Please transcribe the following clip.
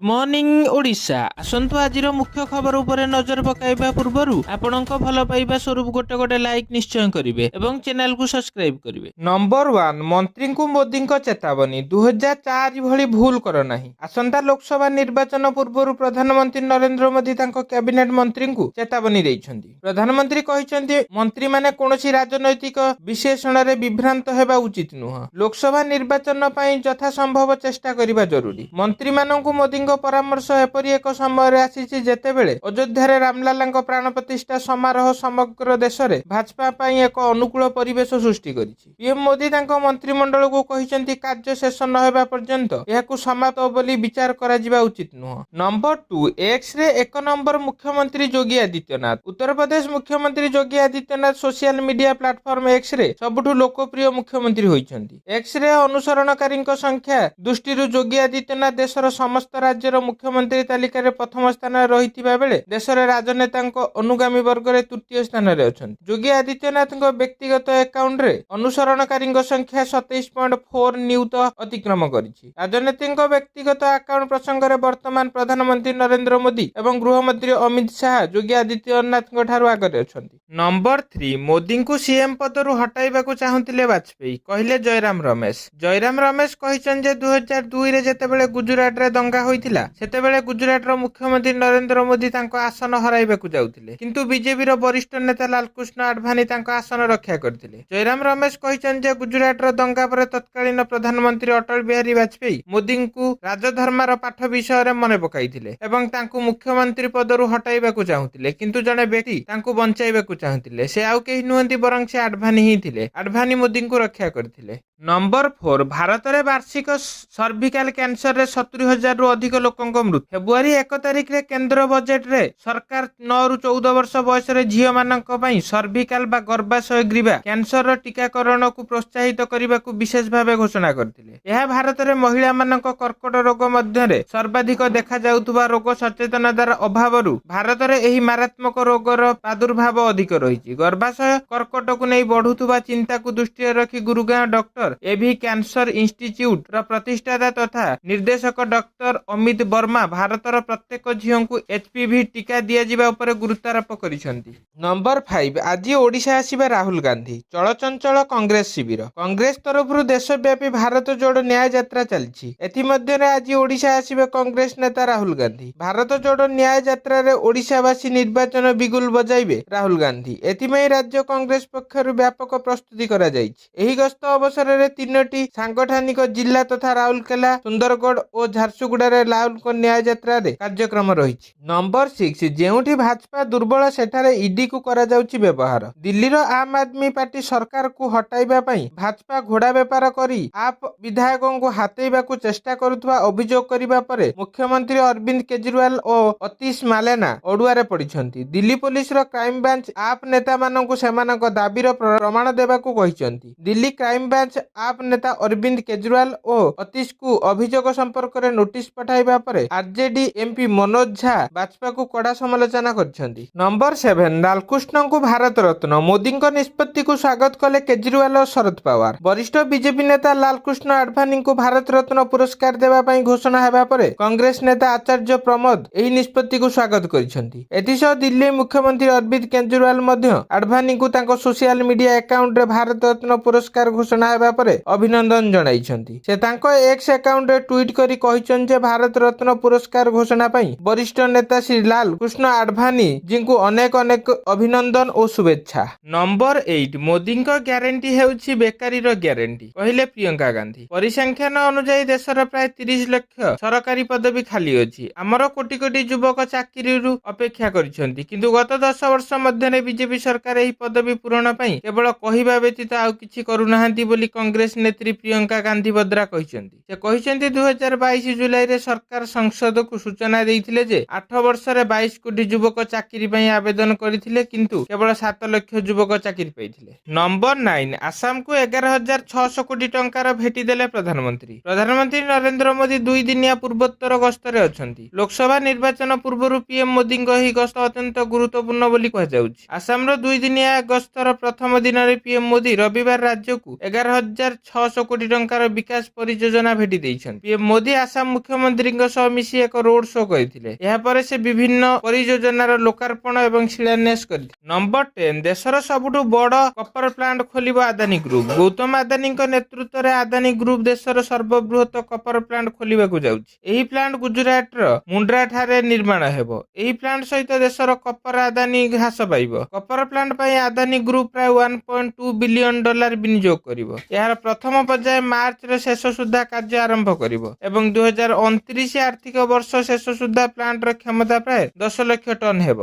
Morning Odisha आसंतु आजिर मुख्य खबर उपरे नजर पकाइबा पूर्वरु आपणक भल पाइबा स्वरूप गोटे गोटे लाइक निश्चय करिवे एवं चैनल को सब्सक्राइब करिवे। नंबर 1 मंत्री को मोदी चेतावनी 2004 भली भूल कर नाही। आसंता लोकसभा निर्वाचन पूर्व प्रधानमंत्री नरेंद्र मोदी तांको कैबिनेट मंत्री को चेतावनी दैछंती। प्रधानमंत्री कहिसंती मंत्री माने कोनोसी राजनैतिक विशेषण रे विभ्रांत हेबा उचित नुह। लोकसभा निर्वाचन पई यथा संभव चेष्टा करिबा जरूरी। मंत्री माननकु मोदी परामर्श एपरी एक समय आसी जेतेबेले अयोध्या रामलाला प्राण प्रतिष्ठा समारोह समग्र देश में भाजपा पई एक अनुकूल परिवेश सृष्टि करिछि। पीएम मोदी तांको मंत्रिमंडल को कहिसंती कार्य शेष न हेबा पर्यंत एहाकु समाप्त बोली विचार करा जिबा उचित नुह। नंबर 2 एक्स रे एक नंबर मुख्यमंत्री योगी आदित्यनाथ। उत्तर प्रदेश मुख्यमंत्री Yogi Adityanath social media platform X रे सबुठु लोकप्रिय मुख्यमंत्री होइछंती। एक्स रे अनुसरणकारी संख्या दृष्टि योगी आदित्यनाथ देशर समस्त राज्यर मुख्यमंत्री तालिका रे प्रथम स्थान रहिथिबा बेले देशर राजनेता अनुगामी वर्ग रे तृतीय स्थान रे अछंती। योगी आदित्यनाथ व्यक्तिगत अकाउंट रे अनुसरणकारी संख्या 27.4 नियुत अतिक्रम करिछि। राजनीति व्यक्तिगत अकाउंट प्रसंग रे वर्तमान प्रधानमंत्री नरेंद्र मोदी एवं गृहमंत्री अमित शाह योगी आदित्यनाथ ठारू आगे अछंती। नंबर 3 मोदी को सीएम पदरु हटाइबाकू चाहुतिले वाजपेयी कहले जयराम रमेश। जयराम रमेश कहिछन जे 2002 रे जेतेबेले गुजरात रे दंगा होइतिला सेतेबेले गुजरात रो मुख्यमंत्री नरेंद्र मोदी तांको आसन हराइबाकू जाउतिले किंतु बीजेपी रो वरिष्ठ नेता लालकृष्ण आडवाणी तांको आसन रक्षा करथिले। जयराम रमेश कहिछन जे गुजरात रो दंगा पर तत्कालीन प्रधानमंत्री अटल बिहारी वाजपेयी मोदी को राजधर्मार पाठ विषय रे मने पकाइथिले एवं तांको मुख्यमंत्री पदरु हटाइबाकू चाहुतिले किंतु जने व्यक्ति तांको बंचाइबाकू चाहुतिले से आउ केही नुहंती बरং से आडवाणी ही थिले। आडवाणी मोदी को रक्षा करथिले। नंबर 4 भारत में वार्षिक सर्विकल कैंसर रे 70,000 रु अधिक लोकों मृत्यु। फेब्रुआरी 1 तारिख रे केंद्र बजेट रे सरकार 9 रु 14 वर्ष बयस रे झियो मानक पई सर्विकल बा गर्भाशय ग्रीवा कैंसर रो टीकाकरण को प्रोत्साहित करने को विशेष भाव घोषणा करथिले। यह भारत में महिला मानक कर्कट रोग मध्य रे सर्वाधिक देखा जाउतबा रोग सचेतनतार अभावरु भारत में एही मारात्मक रोगर प्रादुर्भाव अधिक रहिछि। गर्भाशय कर्कट को नहीं बढ़ुतबा चिंता को दृष्टि रखी गुरुगांव डॉक्टर एभी कैंसर इंस्टीट्यूट रा प्रतिष्ठाता तथा निर्देशक डॉक्टर अमित वर्मा भारतर प्रत्येक झियो को एचपीवी टीका दिया जिबा उपरे गुरुत्वारोप करिसेंती। नंबर 5 आज ओडिशा आसीबा राहुल गांधी। चलचंचल कांग्रेस शिविर। कांग्रेस तरफरु देशव्यापी भारत जोड़ो न्याय यात्रा चलछि। एथि मध्य रे आज ओडिशा आसीबा कांग्रेस नेता राहुल गांधी। भारत जोड़ो न्याय यात्रा रे ओडिशावासी निर्वाचन बिगुल बजाइबे राहुल गांधी। एथिमै राज्य कांग्रेस पक्षरु व्यापक प्रस्तुति करा जाइछि। एही गस्त अवसर रे 3टी सांगठनिक जिला तथा राउरकेला सुंदरगढ़ और झारसुगुड़ा रे राहुल को न्याय यात्रा रे कार्यक्रम रही। नंबर 6 जेउठी भाजपा दुर्बल सेठारे ईडी को करा जाउछि व्यवहार। दिल्ली रो आम आदमी पार्टी सरकार को हटाइबा पई भाजपा घोड़ा व्यापार करी आप विधायकों को हातेइबा को चेष्टा करुथबा अभियोग करिबा परे मुख्यमंत्री अरविंद केजरीवाल और अतीश मालेना अडुआरे पड़िछंती। दिल्ली पुलिस रो क्राइम ब्रांच आप नेता माननकु सेमानक दाबीर प्रमाण देबाकू कहिसंती। दिल्ली क्राइम ब्रांच आप नेता अरविंद केजरीवाल और अतीश को अभियोग संपर्क में नोटिस पठाइबा परे आरजेडी एमपी मनोज झा भाजपा को कड़ा समालोचना करछंती। नंबर 7 लालकृष्ण को भारत रत्न। मोदी निष्पत्ति को स्वागत कले केजरीवाल और शरद पवार। वरिष्ठ बीजेपी नेता लालकृष्ण आडवाणी को भारत रत्न पुरस्कार देवा पई घोषणा हेबा परे कांग्रेस नेता आचार्य प्रमोद एही निष्पत्ति को स्वागत करिसंती। एथिसह दिल्ली मुख्यमंत्री अरविंद केजरीवाल मध्य आडवाणी को तांको सोशल मीडिया अकाउंट रे भारत रत्न पुरस्कार घोषणा हेबा परे अभिनंदन जणाइछंती। से तांको एक्स अकाउंट रे ट्वीट करी कहिछन जे भारत रत्न पुरस्कार घोषणा पई वरिष्ठ नेता श्री लाल कृष्ण आडवाणी जी को अनेक अनेक अभिनंदन और शुभेच्छा। नंबर 8 मोदी ग्यारंटी हेउछि बेकारी रो ग्यारंटी कहले प्रियंका गांधी। परिसंख्यान अनुसार देशर प्राय 30 लाख सरकारी पदवी खाली अछि। हमर कोटी कोटी युवक चाकरी रु अपेक्षा करिसंती किंतु गत 10 वर्ष मध्य बीजेपी सरकार एही पदवी पूरण पई केवल कहिबा व्यतीत आउ किछि करूनाहांती बोली कांग्रेस नेत्री प्रियंका गांधी वद्रा कहिसंती। से कहिसंती 2022 जुलाई रे सरकार संसद को सूचना देइथिले जे 8 वर्ष रे 22 कोटी युवक चाकरी पई आवेदन करिथिले किंतु केवल 7 लाख युवक चाकरी पाइथिले। नंबर 9 आसाम को 11,600 कोटी टंकार भेटी देले प्रधानमंत्री। प्रधानमंत्री नरेंद्र मोदी 2 दिनिया पूर्वोत्तर गस्तरे अछंती। लोकसभा निर्वाचन पूर्व पीएम मोदी ही गस्त अत्यंत गुरुत्वपूर्ण बोली कह जाउछि। आसाम रो 2 दिनिया गस्तर प्रथम दिन रे पीएम मोदी रविवार राज्य को 11,600 कोटी टंकार विकास परियोजना भेटी देइछन। पीएम मोदी आसाम मुख्यमंत्री ମୋଦିଙ୍କ ସହ ମିଶି ଏକ ରୋଡ ଶୋ କରିଥିଲେ। ଏହାପରେ ସେ ବିଭିନ୍ନ ପରିଯୋଜନାର ଲୋକାର୍ପଣ ଏବଂ ଶିଳାନ୍ୟାସ କରିଥିଲେ। ନମ୍ବର 10 ଦେଶର ସବୁଠୁ ବଡ଼ କପର ପ୍ଲାଣ୍ଟ ଖୋଲିବ ଆଦାନୀ ଗ୍ରୁପ। ଗୌତମ ଆଦାନୀଙ୍କ ନେତୃତ୍ୱରେ ଆଦାନୀ ଗ୍ରୁପ ଦେଶର ସର୍ବବୃହତ କପର ପ୍ଲାଣ୍ଟ ଖୋଲିବାକୁ ଯାଉଛି। ଏହି ପ୍ଲାଣ୍ଟ ଗୁଜରାଟର ମୁଣ୍ଡ୍ରା ଠାରେ ନିର୍ମାଣ ହେବ। ଏହି ପ୍ଲାଣ୍ଟ ସହିତ ଦେଶର କପର ଆଦାନୀ ହ୍ରାସ ପାଇବ। କପର ପ୍ଲାଣ୍ଟ ପାଇଁ ଆଦାନୀ ଗ୍ରୁପ ପ୍ରାୟ $1.2 ବିଲିୟନ ବିନିଯୋଗ କରିବ। ଏହାର ପ୍ରଥମ ପର୍ଯ୍ୟାୟ ମାର୍ଚ୍ଚର ଶେଷ ସୁଦ୍ଧା କାର୍ଯ୍ୟ ଆରମ୍ଭ କରିବ ଏବଂ 2029 ଆର୍ଥିକ ବର୍ଷ ଶେଷ ସୁଦ୍ଧା ପ୍ଲାଣ୍ଟର କ୍ଷମତା ପ୍ରାୟ 10 ଲକ୍ଷ ଟନ୍ ହେବ।